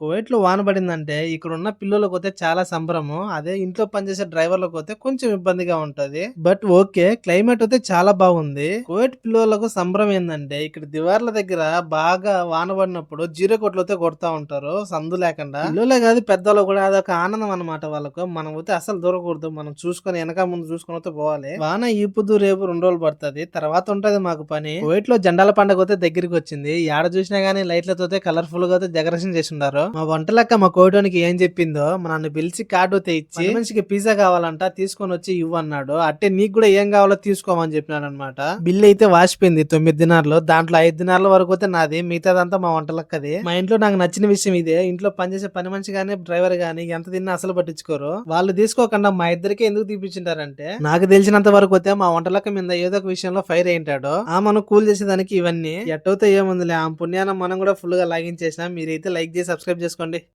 కువైట్‌లో వాన పడిందంటే ఇక్కడున్న పిల్లోళ్ళకైతే చాలా సంబరము. అదే ఇంట్లో పనిచేసే డ్రైవర్‌లకైతే కొంచెం ఇబ్బందిగా ఉంటది. But okay. క్లైమేట్ అయితే చాలా బాగుంది. కువైట్ పిల్లోళ్ళకు సంబరం ఏందంటే ఇక్కడ దివార్ల దగ్గర బాగా వాన పడినప్పుడు జీరో కొట్లతో కొడతా ఉంటారు. సందు లేకుండా. పిల్లోలే కాదు పెద్దోళ్ళు కూడా అదొక ఆనందం అన్నమాట వాళ్ళకు. మనం అయితే అస్సలు దూరకూడదు. మనం చూసుకొని వెనక ముందు చూసుకొని అయితే పోవాలి. వాన ఈ పొద్దు రేపు 2 రోజులు పడుతది. తర్వాత ఉంటది మాకు పని. కువైట్‌లో జెండాల పండుగ అయితే దగ్గరికి వచ్చింది. యాడ చూసినా గానీ లైట్లతో కలర్ఫుల్ గా అయితే డెకరేషన్ చేసిండారు. మా వంటలక్క మా కోటోనికి ఏం చెప్పిందో నన్ను పిలిచి కార్డు అయితే ఇచ్చి మనిషికి పిజ్జా కావాలంట తీసుకొని వచ్చి ఇవ్వు అన్నాడు. అట్టే నీకు కూడా ఏం కావాలో తీసుకోమని చెప్పినాడు అనమాట. బిల్ అయితే వాసిపోయింది 9 దినార్లు. దాంట్లో 5 దినార్ల వరకు అయితే నాది, మిగతాదంతా మా వంటలక్కది. మా ఇంట్లో నాకు నచ్చిన విషయం ఇదే. ఇంట్లో పనిచేసే పని మనిషి గానీ డ్రైవర్ గానీ ఎంత తిన్నా అసలు పట్టించుకోరు. వాళ్ళు తీసుకోకుండా మా ఇద్దరికి ఎందుకు తీపిచ్చింటారంటే నాకు తెలిసినంత వరకు అయితే మా వంటలక్క మీద ఏదో ఒక విషయంలో ఫైర్ అయింటాడు. మనం కూల్ చేసేదానికి ఇవన్నీ ఎట్టవుతే ఏముందిలే ఆ పుణ్యానం మనం కూడా ఫుల్ గా లాగిన్ చేసినా. మీరైతే లైక్ చేసి సబ్స్క్రైబ్ చేసుకోండి.